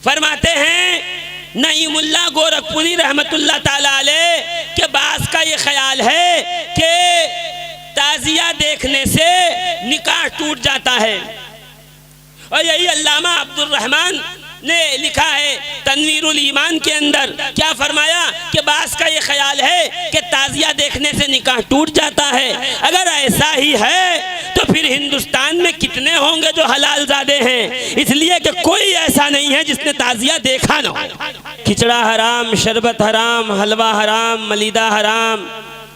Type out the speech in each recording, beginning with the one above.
फरमाते हैं नईमुल्लाह गोरखपुरी रहमतुल्लाह ताला अलैह के बास का ये ख्याल है कि ताजिया देखने से निकाह टूट जाता है। और यही अल्लामा अब्दुल रहमान ने लिखा है तनवीरुल ईमान के अंदर, क्या फरमाया कि बास का ये ख्याल है कि ताजिया देखने से निकाह टूट जाता है। अगर ऐसा ही है तो फिर हिंदुस्तान में कितने होंगे जो हलाल ज़ादे हैं, इसलिए कि कोई ऐसा नहीं है जिसने ताजिया देखा ना हो। खिचड़ा हराम, शरबत हराम, हलवा हराम, मलीदा हराम,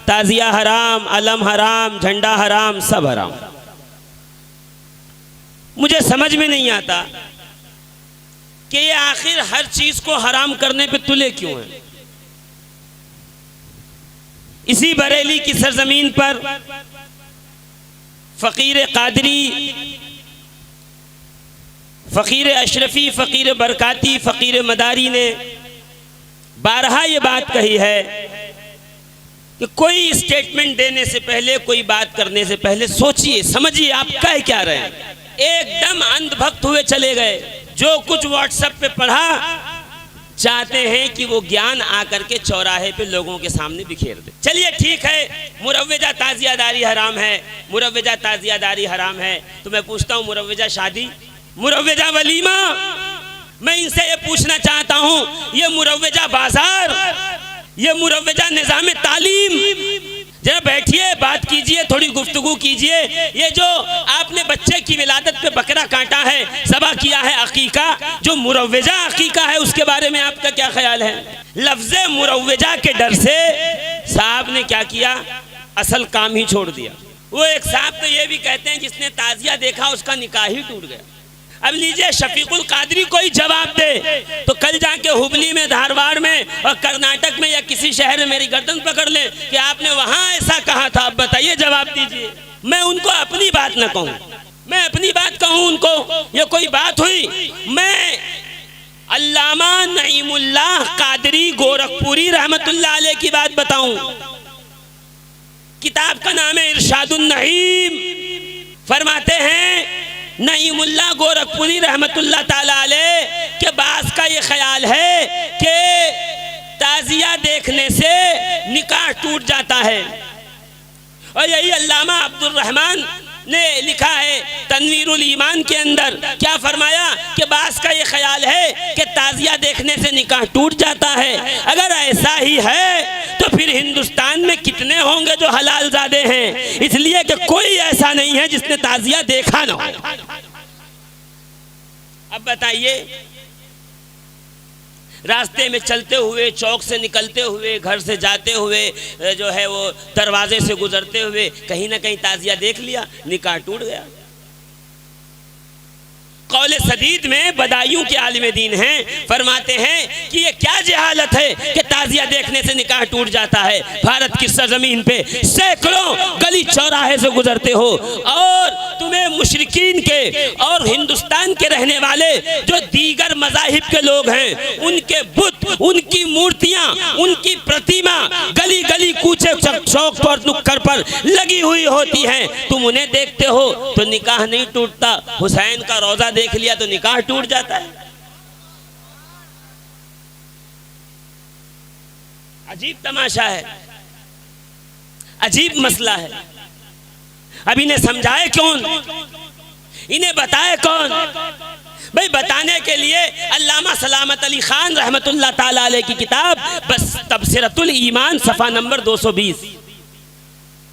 ताजिया हराम, अलम हराम, झंडा हराम, सब हराम। मुझे समझ में नहीं आता कि ये आखिर हर चीज को हराम करने पे तुले क्यों हैं। इसी बरेली की सरजमीन पर फकीर कादरी, फकीर अशरफी, फकीर बरकाती, फकीर मदारी ने बारहा ये बात कही है कि कोई स्टेटमेंट देने से पहले, कोई बात करने से पहले सोचिए, समझिए आप कह क्या रहे हैं। एकदम अंधभक्त हुए चले गए, जो कुछ व्हाट्सएप पे पढ़ा चाहते हैं कि वो ज्ञान आकर के चौराहे पे लोगों के सामने बिखेर दे। चलिए ठीक है, मुरव्वजा ताजियादारी हराम है, मुरव्वजा ताजियादारी हराम है, तो मैं पूछता हूँ मुरव्वजा शादी, मुरव्वजा वलीमा, मैं इनसे ये पूछना चाहता हूँ, ये मुरव्वजा बाजार, ये मुरव्वजा निज़ाम तालीम, जरा बैठिए, बात कीजिए, थोड़ी गुफ्तगू कीजिए। ये जो आपने बच्चे की विलादत पे बकरा काटा है, सबा किया है अकीका, जो मुरव्वजा अकीका है उसके बारे में आपका क्या ख्याल है। लफ्ज़े मुरव्वजा के डर से साहब ने क्या किया, असल काम ही छोड़ दिया। वो एक साहब तो ये भी कहते हैं जिसने ताजिया देखा उसका निकाह ही टूट गया। अब लीजिए, शफीकुल कादरी कोई जवाब दे तो कल जाके हुबली में, धारवाड़ में और कर्नाटक में या किसी शहर में मेरी गर्दन पकड़ ले कि आपने वहां ऐसा कहा था। अब बताइए, जवाब दीजिए। मैं उनको अपनी बात न कहूं, मैं अपनी बात कहूं उनको, ये कोई बात हुई। मैं अल्लामा नईमुल्लाह कादरी गोरखपुरी रहमतुल्लाह अलैह की बात बताऊं। किताब का नाम है इरशादुन नईम। फरमाते हैं नईमुल्लाह गोरखपुरी रहमतुल्लाह ताला अलैह के बास का ये ख्याल है कि ताजिया देखने से निकाह टूट जाता है। और यही अल्लामा अब्दुल रहमान ने लिखा है तनवीरुल ईमान के अंदर, क्या फरमाया कि बास का ये ख्याल है कि ताजिया देखने से निकाह टूट जाता है। अगर ऐसा ही है तो फिर हिंदुस्तान में कितने होंगे जो हलाल ज़ादे हैं, इसलिए कि कोई ऐसा नहीं है जिसने ताजिया देखा ना हो। अब बताइए, रास्ते में चलते हुए, चौक से निकलते हुए, घर से जाते हुए, जो है वो दरवाजे से गुजरते हुए कहीं ना कहीं ताजिया देख लिया, निकाह टूट गया। कौले सदीद में बदायूं के आलिम दीन हैं, फरमाते हैं कि ये क्या जहालत है कि ताजिया देखने से निकाह टूट जाता है। भारत की सरजमीन पे सैकड़ों गली चौराहे से गुजरते हो और तुम्हें मुशरिकीन के और हिंदुस्तान के रहने वाले जो दीगर मज़ाहिब के लोग हैं, उनके बुत, उनकी मूर्तियां, उनकी प्रतिमा गली गली कूचे चौक पर, नुक्कड़ पर लगी हुई होती हैं। तुम उन्हें देखते हो तो निकाह नहीं टूटता, हुसैन का रोजा देख लिया तो निकाह टूट जाता है। अजीब तमाशा है, अजीब मसला है। अब इन्हें समझाए कौन, इन्हें बताए कौन? भाई बताने के लिए अल्लामा सलामत अली खान रहमतुल्लाह ताला अलैह की किताब बस तबसिरतुल ईमान सफ़ा नंबर 220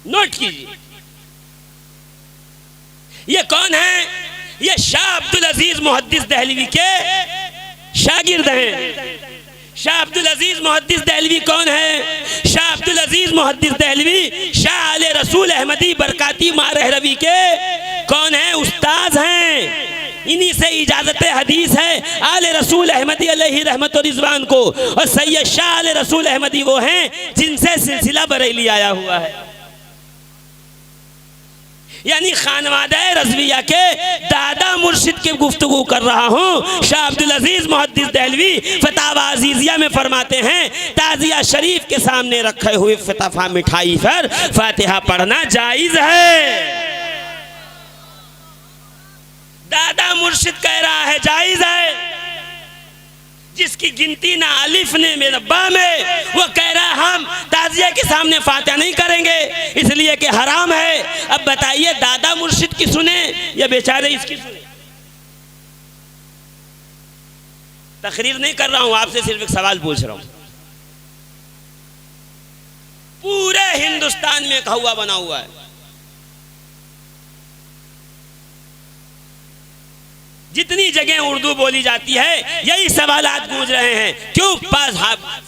नोट कीजिए। ये कौन है? ये शाह अब्दुल अजीज मुहद्दिस दहलवी के शागिर्द हैं। शाह अब्दुल अजीज मुहद्दिस दहलवी कौन है? शाह अब्दुल अजीज मुहद्दिस दहलवी शाह आले रसूल अहमदी बरकाती मारहरवी के कौन है? उस्ताद हैं। इन्हीं से इजाजत हदीस है आले रसूल अहमदी अलैहि रहमत व रिजवान को, और सैयद शाह आले रसूल अहमदी वो हैं जिनसे सिलसिला बरेली आया हुआ है। यानी खानवादा रज़विया के दादा मुर्शिद की गुफ्तगू कर रहा हूँ। शाह अब्दुल अजीज मुहद्दिस दहलवी फतावा अजीजिया में फरमाते हैं, ताजिया शरीफ के सामने रखे हुए फताफा मिठाई पर फातिहा पढ़ना जायज़ है। दादा मुर्शिद कह रहा है जायज़ है। जिसकी गिनती ना अलिफ ने मेरा बा में, वो कह रहा है हम ताजिया के सामने फातिहा नहीं करेंगे इसलिए कि हराम है। अब बताइए दादा मुर्शिद की सुने या बेचारे इसकी सुने? तकरीर नहीं कर रहा हूं, आपसे सिर्फ एक सवाल पूछ रहा हूं। पूरे हिंदुस्तान में एक हवा बना हुआ है, जितनी जगह उर्दू बोली जाती है यही सवालात गूंज रहे हैं, क्यों पास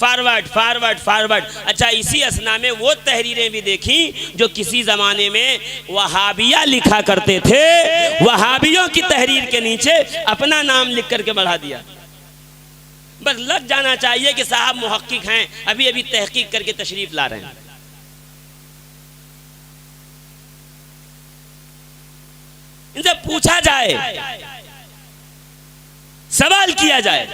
फॉरवर्ड फॉरवर्ड फॉरवर्ड। अच्छा, इसी असना में वो तहरीरें भी देखी जो किसी जमाने में वहाबिया लिखा करते थे, वहाबियों की तहरीर के नीचे अपना नाम लिख करके बढ़ा दिया। बस लग जाना चाहिए कि साहब मुहक्किक हैं, अभी अभी तहकीक करके तशरीफ ला रहे हैं। इनसे पूछा जाए, सवाल किया जाए।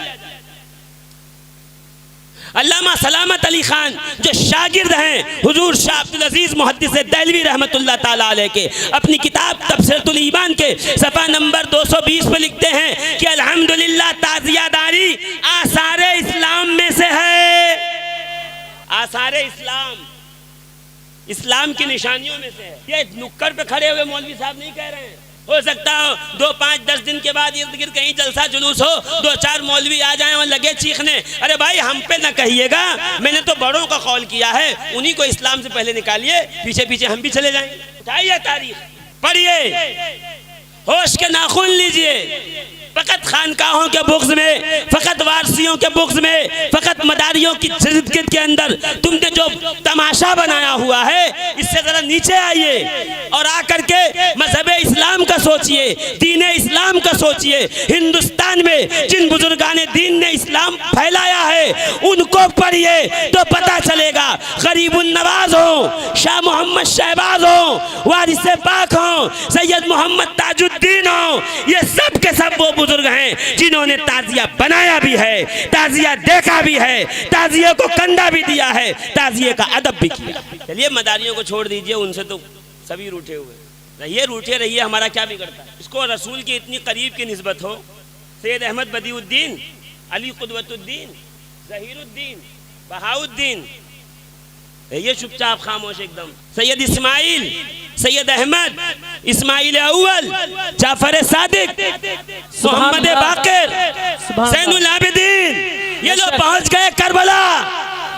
अल्लामा सलामत अली खान जो शागिर्द हैं हुजूर शाह अब्दुल अजीज मुहद्दिस देहलवी रहमतुल्लाह ताला अलैह के, अपनी किताब तबसरतुल ईमान के सफ़ा नंबर 220 पे लिखते हैं कि अल्हम्दुलिल्लाह ताज़ियादारी आसारे इस्लाम में से है। आसारे इस्लाम, इस्लाम की निशानियों में से है। ये नुक्कड़ पे खड़े हुए मौलवी साहब नहीं कह रहे हैं। हो सकता हो 2, 5, 10 दिन के बाद इर्द गिर्द कहीं जलसा जुलूस हो, 2-4 मौलवी आ जाएं और लगे चीखने, अरे भाई हम पे ना कहिएगा, मैंने तो बड़ों का कौल किया है, उन्हीं को इस्लाम से पहले निकालिए, पीछे पीछे हम भी चले जाएंगे। उठाइए तारीख, पढ़िए, होश के नाखून लीजिए। फ़कत खानकाहों के बुग़्ज़ में, फ़कत वारसियों के बुग़्ज़ में, फ़कत मदारियों की जिर्द के अंदर तुमने जो तमाशा बनाया हुआ है, इससे ज़रा नीचे आइए और आकर के मज़हब इस्लाम का सोचिए, दीन इस्लाम का सोचिए। हिंदुस्तान में जिन बुजुर्गाने दीन ने इस्लाम फैलाया है उनको पढ़िए तो पता चलेगा। गरीबुन नवाज हो, शाह मोहम्मद शहबाज हो, वारिस पाक हो, सैयद मोहम्मद ताजुद्दीन हो, ये सब के सब वो बुजुर्ग हैं जिन्होंने ताजिया बनाया भी है, ताजिया देखा भी है, ताजिया को कंधा भी दिया है, ताजिए का अदब भी किया। चलिए मदारियों को छोड़ दीजिए, उनसे तो सभी रूठे हुए रहिए, रूठे रहिए, हमारा क्या बिगड़ता है। इसको रसूल की इतनी करीब की निस्बत हो, सैयद अहमद बदीउद्दीन, अली कुदवतुद्दीन, ज़हीरुद्दीन, बहाउद्दीन, ये चुपचाप खामोश एकदम। सैयद इस्माइल, सैयद अहमद, इस्माइल अव्वल, जाफर सादिक, मोहम्मद बाकिर, ज़ैनुल आबिदीन, ये लोग पहुंच गए करबला।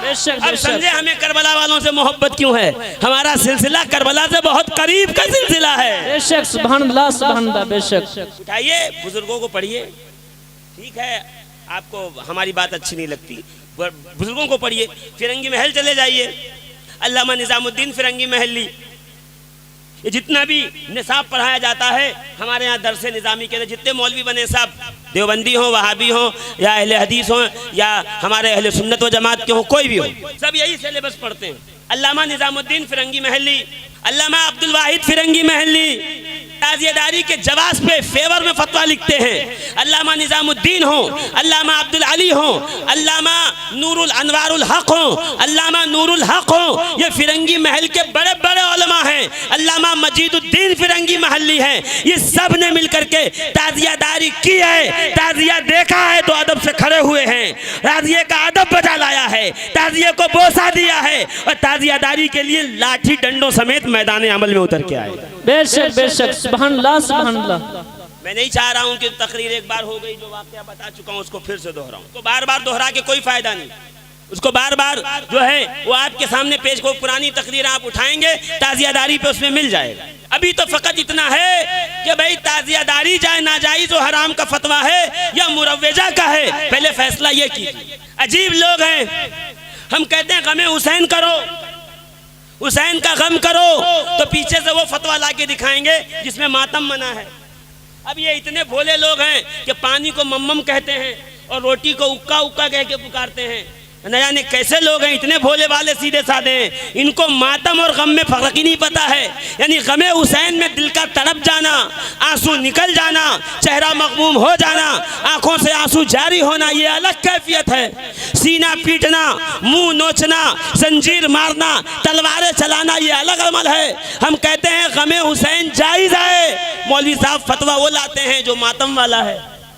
अब समझे हमें करबला वालों से मोहब्बत क्यों है। हमारा सिलसिला करबला से बहुत करीब का सिलसिला है। बेशक, सुभान अल्लाह, सुभान अल्लाह, बेशक। उठाइए, बुजुर्गों को पढ़िए। ठीक है, आपको हमारी बात अच्छी नहीं लगती, बुजुर्गों को पढ़िए। फिरंगी महल चले जाइए, अल्लामा निजामुद्दीन फिरंगी महली, ये जितना भी निसाब पढ़ाया जाता है हमारे यहाँ दरसे निज़ामी के, जितने मौलवी बने सब देवबंदी हो, वहाबी हो, या अहले हदीस हो, या हमारे अहले सुन्नत व जमात के हो, कोई भी हो, सब यही सिलेबस पढ़ते हैं। अल्लामा निजामुद्दीन फिरंगी महली, अल्लामा अब्दुल वाहिद फिरंगी महली ताजियादारी के जवाब पे फेवर में फतवा लिखते हैं। अल्लामा निजामुद्दीन हो, अल्लामा अब्दुल अली हो, अल्लामा नूरुल अनवारुल हक हो, अल्लामा नूरुल हक हो, ये फिरंगी महल के बड़े बड़े उलमा हैं। अल्लामा मजीदुद्दीन फिरंगी महली हैं। ये सब ने मिलकर के ताजियादारी की है, ताजिया देखा है तो अदब से खड़े हुए हैं, ताजिए का अदब बजा लाया है, ताजिए को बोसा दिया है और ताजियादारी के लिए लाठी डंडों समेत मैदान अमल में उतर के आए। बेशक, बेशक, सुभान अल्लाह, सुभान अल्लाह। मैं नहीं चाह रहा हूं कि तकरीर एक बार हो गई, जो वाकया बता चुका हूं उसको फिर से दोहराऊं। तो बार बार दोहरा के कोई फायदा नहीं, उसको बार बार जो है वो आपके सामने पेश को, पुरानी तकरीर आप उठाएंगे ताजियादारी पे उसमें मिल जाएगा। अभी तो फकत इतना है कि भाई ताजियादारी जाए नाजायज और हराम का फतवा है या मुरव्वजा का है, पहले फैसला ये कीजिए। अजीब लोग हैं, हम कहते हैं गमे हुसैन करो, हुसैन का गम करो, तो पीछे से वो फतवा लाके दिखाएंगे जिसमें मातम मना है। अब ये इतने भोले लोग हैं कि पानी को मम्मम कहते हैं और रोटी को उक्का उक्का कह के पुकारते हैं। न जाने कैसे लोग हैं, इतने भोले वाले सीधे साधे हैं, इनको मातम और गम में फर्क ही नहीं पता है। यानी गमे हुसैन में दिल का तड़प जाना, आंसू निकल जाना, चेहरा मगमूम हो जाना, आंखों से आंसू जारी होना, ये अलग कैफियत है। सीना पीटना, मुंह नोचना, जंजीर मारना, तलवारें चलाना, ये अलग अमल है। हम कहते हैं गमे हुसैन जायज़ है, मौलवी साहब फतवा वो लाते हैं जो मातम वाला है।